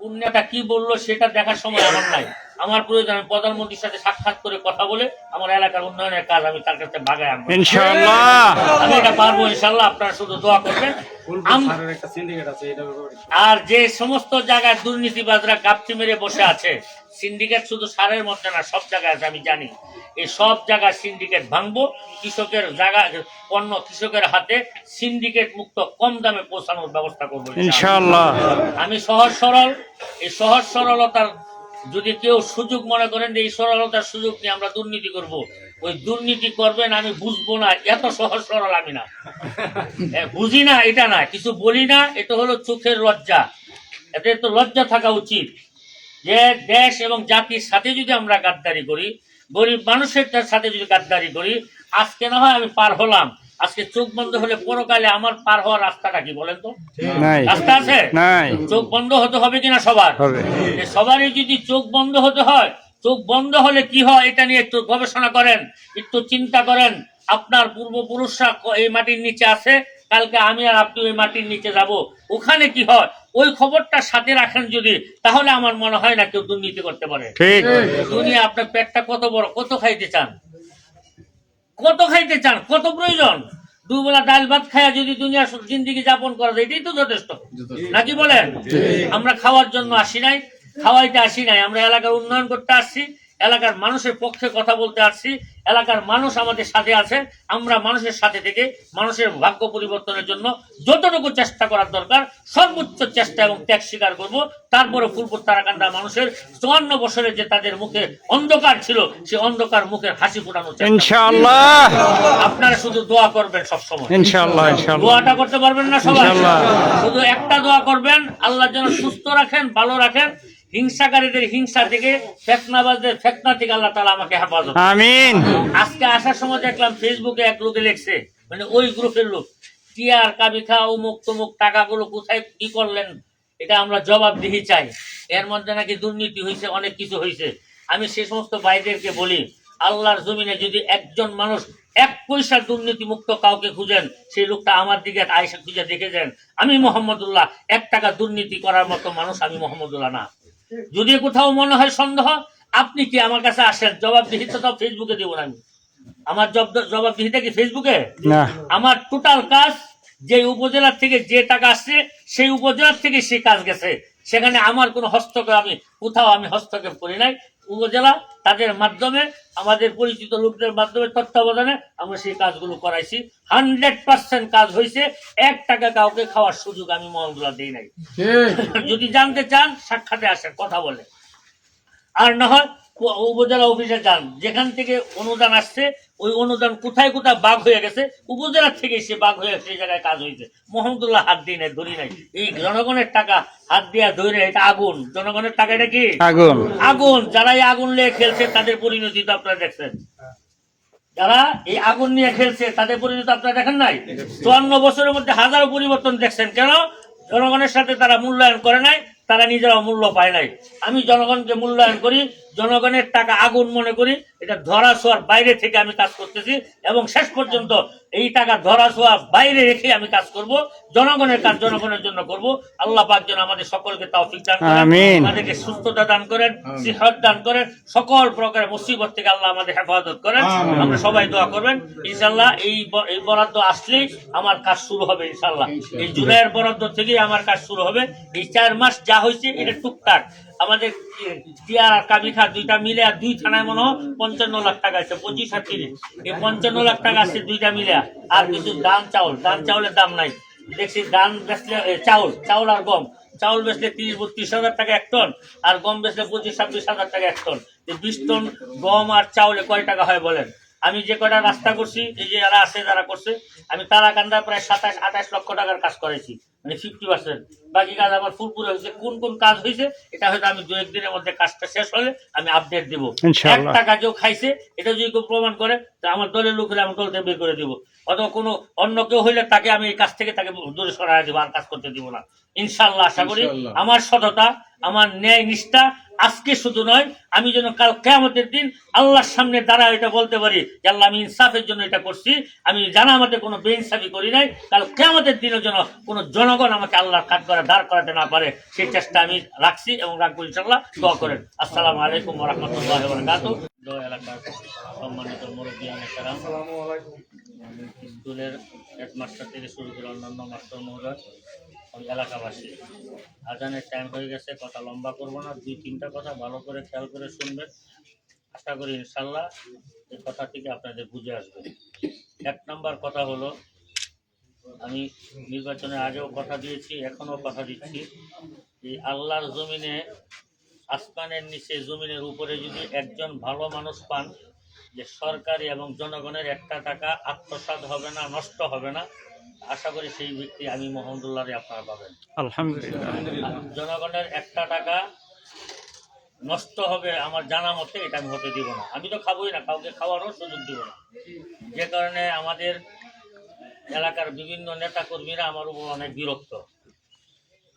পুণ্যটা কি বললো সেটা দেখার সময় আমার নাই। আমার প্রয়োজন আমি প্রধানমন্ত্রীর সাথে সাক্ষাৎ করে কথা বলে আমার এলাকার উন্নয়নের কাজ আমি তার কাছে বাগায় আনবো ইনশাআল্লাহ। আমি এটা পারবো ইনশাআল্লাহ। আপনারা শুধু দোয়া করবেন। আর যে সমস্ত জায়গায় দুর্নীতিবাজরা গাপটি মেরে বসে আছে, সিন্ডিকেট শুধু সারের মধ্যে না, সব জায়গায় আছে, আমি জানি। এই সব জায়গায় সিন্ডিকেট ভাঙবো, কৃষকের জায়গা পণ্য কৃষকের হাতে সিন্ডিকেট মুক্ত কম দামে পৌঁছানোর ব্যবস্থা করবো ইনশাআল্লাহ। আমি সহজ সরল, এই সহজ সরলতার যদি কেউ সুযোগ মনে করেন যে এই সরলতার সুযোগ নিয়ে আমরা দুর্নীতি করব, ওই দুর্নীতি করবেন আমি বুঝবো না, এত সহজ সরল আমি না। বুঝি না এটা না, কিছু বলি না, এটা হলো চোখের লজ্জা। এতে তো লজ্জা থাকা উচিত যে দেশ এবং জাতির সাথে যদি আমরা গাদ্দারি করি, গরিব মানুষের সাথে যদি গাদ্দারি করি, আজকে না হয় আমি পার হলাম, আজকে চোখ বন্ধ হলে পরকালে আমার পার হওয়ার রাস্তাটা কি বলেন তো? রাস্তা আছে? চোখ বন্ধ হতে হবে কিনা সবার? সবারই যদি চোখ বন্ধ হতে হয়, চোখ বন্ধ হলে কি হয় এটা নিয়ে একটু গবেষণা করেন, একটু চিন্তা করেন। আপনার পূর্বপুরুষরা এই মাটির নিচে আছে, কালকে আমি আর আপনি ওই মাটির নিচে যাব, ওখানে কি হয় ওই খবরটা সাথে রাখেন যদি, তাহলে আমার মনে হয় না কেউ দুর্নীতি করতে পারে। দুনিয়া আপনার পেটটা কত বড়, কত খাইতে চান, কত খাইতে চান, কত প্রয়োজন? দুবেলা ডাল ভাত খায়া যদি দুনিয়া জিন্দিগি যাপন করা যায়, এটাই তো যথেষ্ট নাকি বলেন? আমরা খাওয়ার জন্য আসি নাই, খাওয়াইতে আসি নাই, আমরা এলাকার উন্নয়ন করতে আসছি, এলাকার মানুষের পক্ষে কথা বলতে আসছি। এলাকার মানুষ আমাদের সাথে আছে, আমরা মানুষের সাথে থেকে মানুষের ভাগ্য পরিবর্তনের জন্য যতটুকু চেষ্টা করার দরকার সর্বোচ্চ চেষ্টা এবং ত্যাগ স্বীকার করব। তারপরে ফুলপুর তারাকান্দা মানুষের 54 বছরে যে তাদের মুখে অন্ধকার ছিল, সে অন্ধকার মুখের হাসি ফোটানো ইনশাআল্লাহ। আপনারা শুধু দোয়া করবেন সবসময় ইনশাআল্লাহ। দোয়াটা করতে পারবেন না সবাই? শুধু একটা দোয়া করবেন, আল্লাহ যেন সুস্থ রাখেন, ভালো রাখেন, হিংসাকারীদের হিংসা থেকে, ফেতনাবাজদের ফেতনা থেকে আল্লাহ তাআলা আমাকে হেফাজত আমিন। আজকে আসার সময় দেখলাম ফেসবুকে এক লোকে লিখছে, মানে ওই গ্রুপের লোক, টিয়ার কাবিখা অমুক তমুক টাকাগুলো কোথায় কি করলেন, এটা আমরা জবাবদিহি চাই। এর মধ্যে নাকি দুর্নীতি হয়েছে, অনেক কিছু হয়েছে। আমি সে সমস্ত ভাইদেরকে বলি, আল্লাহর জমিনে যদি একজন মানুষ 1 পয়সা দুর্নীতি মুক্ত কাউকে খুঁজেন, সেই লোকটা আমার দিকে আয়েশা খুঁজে দেখে যান। আমি মোহাম্মদুল্লাহ 1 টাকা দুর্নীতি করার মতো মানুষ আমি মোহাম্মদুল্লাহ না। যদি কোথাও মনে হয় সন্দেহ, আপনি কি আমার কাছে আসেন, জবাবদিহিতা তো ফেসবুকে দেবো না আমি। আমার জবাবদিহিতা কি ফেসবুকে? আমার টোটাল কাজ যে উপজেলার থেকে যে টাকা আসছে, সেই উপজেলার থেকে সে কাজ গেছে, সেখানে আমার কোনো হস্তক্ষেপ, আমি কোথাও আমি হস্তক্ষেপ করি নাই। উপজেলা তাদের মাধ্যমে, আমাদের পরিচিত লোকদের মাধ্যমে তত্ত্বাবধানে আমরা সেই কাজগুলো করাইছি। 100% কাজ হয়েছে। 1 টাকা কাউকে খাওয়ার সুযোগ আমি মোহাম্মদুল্লাহ দিই নাই। যদি জানতে চান সাক্ষাতে আসেন, কথা বলে। আর না হয় উপজেলা অফিসে যান, যেখান থেকে অনুদান আসছে ওই অনুদান কোথায় কোথায় বাঘ হয়ে গেছে, উপজেলার থেকে সে বাঘ হয়ে সেই জায়গায় কাজ হয়েছে। মোহাম্মদুল্লাহ হাত দিয়ে নাই, ধরি নাই। এই জনগণের টাকা হাত দিয়া ধরে, এটা আগুন, জনগণের টাকা, এটা কি আগুন? আগুন। যারা এই আগুন নিয়ে খেলছে তাদের পরিণতি তো আপনারা দেখছেন, যারা এই আগুন নিয়ে খেলছে তাদের পরিণতি আপনারা দেখেন নাই? 54 বছরের মধ্যে হাজারো পরিবর্তন দেখছেন। কেন? জনগণের সাথে তারা মূল্যায়ন করে নাই, তারা নিজেরা মূল্য পায় নাই। আমি জনগণকে মূল্যায়ন করি, জনগণের টাকা আগুন মনে করি। এটা ধরা ছোঁয়ার বাইরে থেকে আমি কাজ করতেছি এবং শেষ পর্যন্ত এই টাকা ধরা ছোঁয়ার বাইরে রেখে আমি কাজ করব। জনগণের কাজ জনগণের জন্য করব। আল্লাহ পাক যেন আমাদের সকলকে তৌফিক দান করেন, আমাদেরকে সুস্থতা দান করেন, সিহত দান করেন, সকল প্রকারের মুসিবত থেকে আল্লাহ আমাদের হেফাজত করেন। আমরা সবাই দোয়া করবেন ইনশাআল্লাহ। এই বরাদ্দ আসলেই আমার কাজ শুরু হবে ইনশাআল্লাহ। এই জুলাইয়ের বরাদ্দ থেকেই আমার কাজ শুরু হবে। এই 4 মাস যা হয়েছে এটা টুকটাক, আমাদের টিয়ার আর কাবিখা দুইটা মিলে আর 2 থানায় মনে হয় 55 লাখ টাকা আছে, 25 আর 30, এই 55 লাখ টাকা আছে দুইটা মিলে। আর কিছু ধান চাউল, ধান চাউলের দাম নাই দেখছি। ধান বেচলে চাউল আর গম, চাউল বেচলে 30-32 হাজার টাকা 1 টন, আর গম বেচলে 25-26 হাজার টাকা 1 টন। 20 টন গম আর চাউলে কয় টাকা হয় বলেন? আমি যে কটা রাস্তা করছি, এই যে যারা আছে যারা করছে, আমি তারাকান্দায় প্রায় 27-28 লক্ষ টাকার কাজ করেছি, মানে 50%। বাকি কাজ আমার ফুলপুরে হয়েছে। কোন কোন কাজ হয়েছে এটা হয়তো আমি 2-1 দিনের মধ্যে কাজটা শেষ হলে আমি আপডেট দিব। 1 টাকা কেউ খাইছে এটা যদি কেউ প্রমাণ করে, তো আমার দলের লোক হলে আমি দলতে বের করে দিব, অথবা কোনো অন্য কেউ হইলে তাকে আমি এই কাজ থেকে তাকে দূরে সরাই দিব, আর কাজ করতে দিব না ইনশাআল্লাহ। আশা করি আমার সততা, আমার ন্যায় নিষ্ঠা আজকে শুধু নয়, আমি যেন কাল কিয়ামতের দিন আল্লাহর সামনে দাঁড়ায় এটা বলতে পারি যে আল্লাহ আমি ইনসাফের জন্য এটা করছি, আমি জানা আমাদের কোনো বেইনসাফি করি নাই। কাল কিয়ামতের দিনের জন্য কোনো জনগণ আমাকে আল্লাহর কাঠ করে দাঁড় করাতে না পারে, সেই চেষ্টা আমি রাখছি এবং রাখবো ইনশাআল্লাহ। দোয়া করেন। আসসালামু আলাইকুম ওয়া রাহমাতুল্লাহি ওয়া বারাকাতুহু। এলাকার সম্মানিত মুরব্বিয়ান কেরাম, স্কুলের হেডমাস্টার থেকে শুরু করে অন্যান্য মাস্টার মহোদয়, ওই এলাকাবাসী, আজানের টাইম হয়ে গেছে, কথা লম্বা করবো না, 2-3টা কথা ভালো করে খেয়াল করে শুনবেন। আশা করি ইনশাল্লাহ এই কথা থেকে আপনাদের বুঝে আসবে। 1 নম্বর কথা হলো, আমি নির্বাচনের আগেও কথা দিয়েছি, এখনও কথা দিচ্ছি, এই আল্লাহর জমিনে, আসমানের নিচে জমিনের উপরে যদি একজন ভালো মানুষ পান, যে সরকারি এবং জনগণের একটা টাকা আত্মসাৎ হবে না, নষ্ট হবে না, আশা করি সেই ব্যক্তি আমি মোহাম্মদুল্লাহরে আপনারা পাবেন আলহামদুলিল্লাহ। জনগণের একটা টাকা নষ্ট হবে আমার জানা মতে এটা আমি হতে দিব না। আমি তো খাবোই না, কাউকে খাওয়ারও সুযোগ দিব না। যে কারণে আমাদের এলাকার বিভিন্ন নেতা কর্মীরা আমার উপর অনেক বিরক্ত,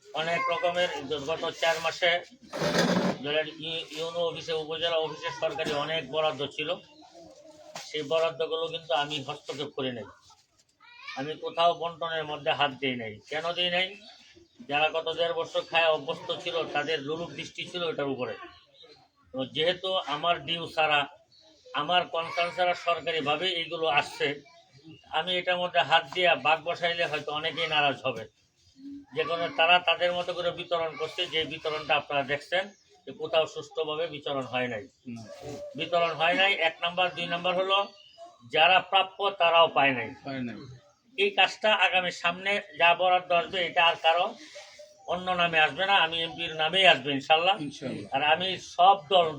অনেক রকমের। গত 4 মাসে ইউনো অফিসে, উপজেলা অফিসে সরকারি অনেক বরাদ্দ ছিল, সেই বরাদ্দগুলো কিন্তু আমি হস্তক্ষেপ করে নেই। আমি কোথাও বন্টনের মধ্যে হাত দিই নাই। কেন দিই নাই? যারা গত 1.5 বছর খায় অভ্যস্ত ছিল, তাদের লোলুপ দৃষ্টি ছিল এটার উপরে। তো যেহেতু আমার ডিউ ছাড়া, আমার কনসার্ন ছাড়া সরকারিভাবে এইগুলো আসছে, আমি এটার মধ্যে হাত দিয়ে বাঘ বসাইলে হয়তো অনেকেই নারাজ হবে। যে কারণে তারা তাদের মতো করে বিতরণ করছে, যে বিতরণটা আপনারা দেখছেন যে কোথাও সুষ্ঠুভাবে বিতরণ হয় নাই। 1 নাম্বার। 2 নাম্বার হলো যারা প্রাপ্য তারাও পায় নাই। এই কাজটা আগামী সামনে যা বরাদ্দ আসবে এটা আর কারো অন্য নামে আসবে না, আমি এমপির নামেই আসবে ইনশাল্লাহ। আর আমি সব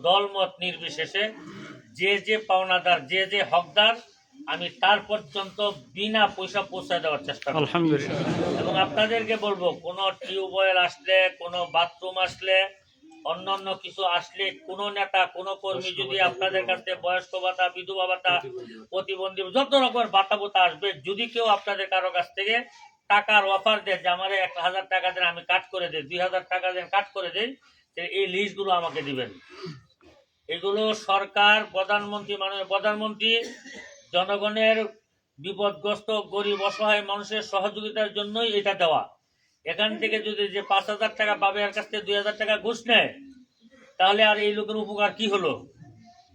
দলমত নির্বিশেষে যে যে পাওনাদার, যে যে হকদার, আমি তার পর্যন্ত বিনা পয়সা পৌঁছে দেওয়ার চেষ্টা করব আলহামদুলিল্লাহ। এবং আপনাদেরকে বলবো, কোনো টিউবওয়েল আসলে, কোনো বাথরুম আসলে, অন্যান্য কিছু আসলে, কোনো নেতা, কোনো কর্মী যদি আপনাদের কাছে বয়স্ক ভাতা, বিধবা ভাতা, প্রতিবন্ধী, যত রকমের ভাতা ভোতা আসবে, যদি কেউ আপনাদের কারো কাছ থেকে টাকার অফার দেয় যে আমার 1000 টাকা দেন আমি কাট করে দিই, 2000 টাকা দেন কাট করে দিই, এই লিস্টগুলো আমাকে দিবেন। এগুলো সরকার, মাননীয় প্রধানমন্ত্রী জনগণের বিপদগ্রস্ত গরিব অসহায় মানুষের সহযোগিতার জন্যই এটা দেওয়া। এখান থেকে যদি যে 5000 টাকা পাবে, এর কাছ থেকে 2000 টাকা ঘুষ নেয়, তাহলে আর এই লোকের উপকার কি হলো?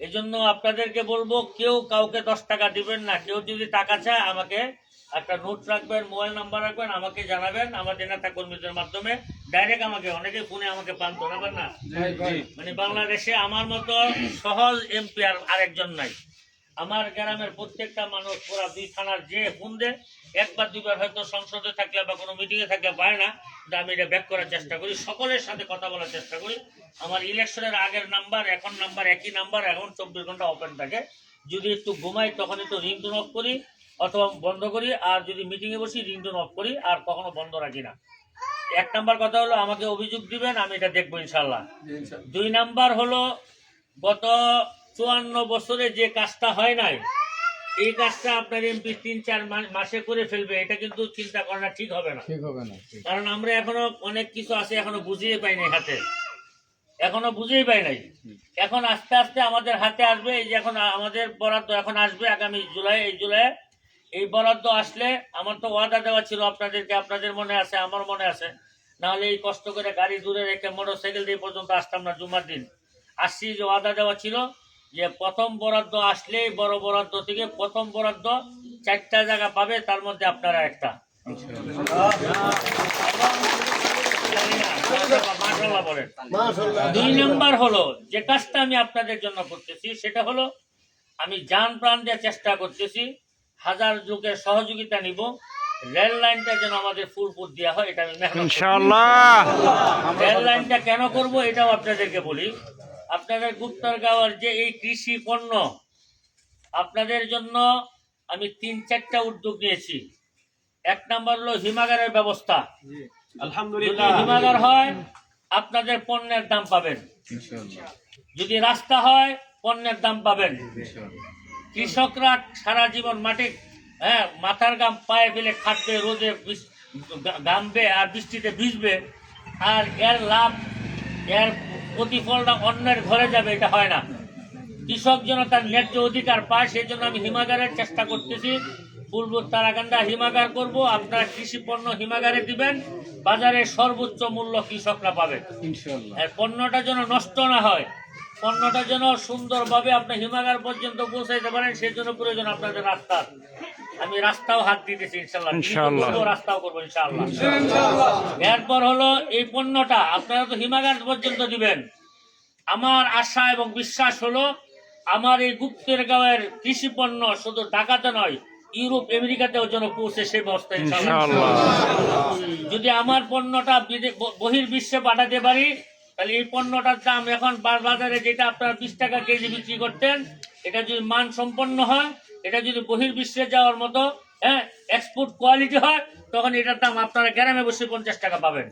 এই জন্য আপনাদেরকে বলবো, কেউ কাউকে 10 টাকা দিবেন না। কেউ যদি টাকা চায় আমাকে একটা নোট রাখবেন, মোবাইল নাম্বার রাখবেন, আমাকে জানাবেন, আমাদের নেতা কর্মীদের মাধ্যমে ডাইরেক্ট আমাকে, অনেকে ফোনে আমাকে পান তো না, মানে বাংলাদেশে আমার মতো সহজ এমপি আর আরেকজন নাই। আমার গ্রামের প্রত্যেকটা মানুষ, পুরা 2 থানার যে ফোন দেয়, 1বার 2বার হয়তো সংসদে থাকলে বা কোনো মিটিংয়ে থাকলে পায় না, কিন্তু আমি এটা ব্যাক করার চেষ্টা করি, সকলের সাথে কথা বলার চেষ্টা করি। আমার ইলেকশনের আগের নাম্বার, এখন নাম্বার একই নাম্বার, এখন 24 ঘন্টা ওপেন থাকে। যদি একটু ঘুমাই তখন একটু রিংটোন অফ করি অথবা বন্ধ করি, আর যদি মিটিংয়ে বসি রিংটোন অফ করি, আর কখনো বন্ধ রাখি না। 1 নাম্বার কথা হলো, আমাকে অভিযোগ দিবেন, আমি এটা দেখবো ইনশাল্লাহ। 2 নাম্বার হলো, গত 54 বছরে যে কাজটা হয় নাই, এই কাজটা আপনার এমপি 3-4 মাসে করে ফেলবে, এটা কিন্তু চিন্তা করা ঠিক হবে না। কারণ আমরা এখনো অনেক কিছু আছে, এখনো বুঝিয়ে পাই নাই হাতে, এখনো বুঝেই পাই নাই। এখন আস্তে আস্তে আমাদের হাতে আসবে। এই যে এখন আমাদের বরাদ্দ এখন আসবে আগামী জুলাই, এই জুলাই এই বরাদ্দ আসলে, আমার তো ওয়াদা দেওয়া ছিল আপনাদেরকে, আপনাদের মনে আছে, আমার মনে আছে, নাহলে এই কষ্ট করে গাড়ি দূরে রেখে মোটরসাইকেল দিয়ে পর্যন্ত আসতাম না। জুমার দিন আসছি, যে ওয়াদা দেওয়া ছিল যে প্রথম বরাদ্দ আসলে, বড় বরাদ্দ থেকে প্রথম বরাদ্দ 4টা জায়গা পাবে, তার মধ্যে আপনারা একটা। 2 নাম্বার হলো, যে কাজটা আমি আপনাদের জন্য করতেছি, সেটা হলো আমি জান প্রাণ দিয়ে চেষ্টা করতেছি, 1000 লোকের সহযোগিতা নিব, রেল লাইনটা যেন আমাদের ফুলপুর দেওয়া হয়, এটা আমি ইনশাআল্লাহ। রেল লাইনটা কেন করব এটাও আপনাদেরকে বলি। আপনাদের গুপ্তরগাঁওয়ের যে এই কৃষি পণ্য, আপনাদের জন্য আমি 3-4টা উদ্যোগ নিয়েছি। 1 নাম্বার হলো হিমাগারের ব্যবস্থা। আলহামদুলিল্লাহ, হিমাগার হয় আপনাদের পণ্যের দাম পাবেন, যদি রাস্তা হয় পণ্যের দাম পাবেন। কৃষকরা সারা জীবন মাটি, মাথার গাম পায়ে ফেলে খাটবে, রোদে গামবে আর বৃষ্টিতে ভিজবে, আর এর লাভ, এর প্রতিফলটা অন্যের ঘরে যাবে, এটা হয় না। কৃষক যেন তার ন্যায্য অধিকার পায়, সেই জন্য আমি হিমাগারের চেষ্টা করতেছি। ফুলপুর তারাকান্দা হিমাগার করব, আপনারা কৃষি পণ্য হিমাগারে দিবেন, বাজারে সর্বোচ্চ মূল্য কৃষকরা পাবেন। আর পণ্যটা যেন নষ্ট না হয়, পণ্যটা যেন সুন্দরভাবে আপনি হিমাগার পর্যন্ত পৌঁছাইতে পারেন, সেই জন্য প্রয়োজন আপনাদের রাস্তা। আমি রাস্তাও হাত দিতেছি ইনশাল্লাহ, রাস্তাও করবো ইনশাল্লাহ। এরপর হলো এই পণ্যটা আপনারা তো হিমাগার পর্যন্ত দিবেন। আমার আশা এবং বিশ্বাস হলো আমার এই গুপ্তের গাঁয়ের কৃষি পণ্য শুধু ঢাকাতে নয়, ইউরোপ আমেরিকাতেও যেন পৌঁছে, সেই ব্যবস্থা ইনশাআল্লাহ। যদি আমার পণ্যটা বহির্বিশ্বে পাঠাতে পারি, তাহলে এই পণ্যটার দাম এখন বাজারে যেটা আপনারা 20 টাকা কেজি বিক্রি করতেন, এটা যদি মান সম্পন্ন হয়, এটা যদি বহির্বিশ্বে যাওয়ার মতো এক্সপোর্ট কোয়ালিটি হয়, তখন এটার দাম আপনারা গ্রামে বসে 50 টাকা পাবেন।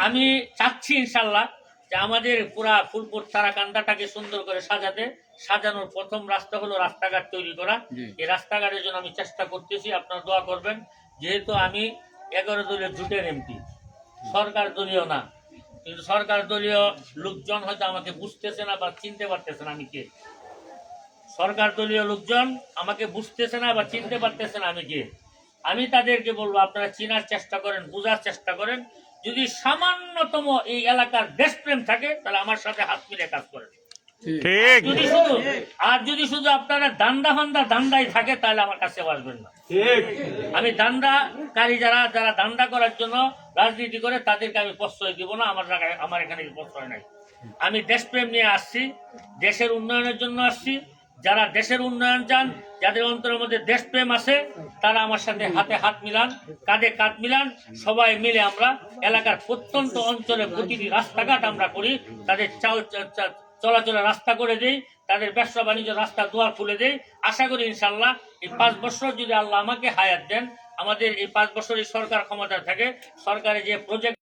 আমি চাচ্ছি ইনশাল্লাহ যে আমাদের পুরা ফুলপুর তারাকান্দাটাকে সুন্দর করে সাজানোর প্রথম রাস্তা হলো রাস্তাঘাট তৈরি করা। এই রাস্তাঘাটের জন্য আমি চেষ্টা করতেছি, আপনারা দোয়া করবেন। যেহেতু আমি 11 দলীয় জোটের এমপি, সরকার দলীয় না, কিন্তু সরকার দলীয় লোকজন হয়তো আমাকে বুঝতেছে না বা চিনতে পারতেছে না আমি কে। সরকার দলীয় লোকজন আমাকে বুঝতেছে না বা চিনতে পারতেছে না আমি কে। আমি তাদেরকে বলবো আপনারা চিনার চেষ্টা করেন, বোঝার চেষ্টা করেন। যদি সামান্যতম এই এলাকার দেশপ্রেম থাকে, তাহলে আমার সাথে হাত মিলে কাজ করেন। যদি শুধু আপনারা দান্দাই থাকে, তাহলে আমার কাছে আসবেন না। আমি দান্দাকারী যারা দান্দা করার জন্য রাজনীতি করে, তাদেরকে আমি প্রশ্রয় দিব না। আমার এখানে প্রশ্রয় নাই। আমি দেশপ্রেম নিয়ে আসছি, দেশের উন্নয়নের জন্য আসছি। যারা দেশের উন্নয়ন চান, যাদের অন্তরের মধ্যে দেশপ্রেম আছে, তারা আমার সাথে হাতে হাত মিলান, কাঁধে কাঁধ মিলান। সবাই মিলে আমরা এলাকার প্রত্যন্ত অঞ্চলে প্রতিটি রাস্তাঘাট আমরা করি, তাদের চলাচলের রাস্তা করে দেই, তাদের ব্যবসা বাণিজ্য রাস্তা দুয়ার খুলে দেই। আশা করি ইনশাল্লাহ এই 5 বছর যদি আল্লাহ আমাকে হায়াত দেন, আমাদের এই 5 বছরের সরকার ক্ষমতা থাকে, সরকারের যে প্রজেক্ট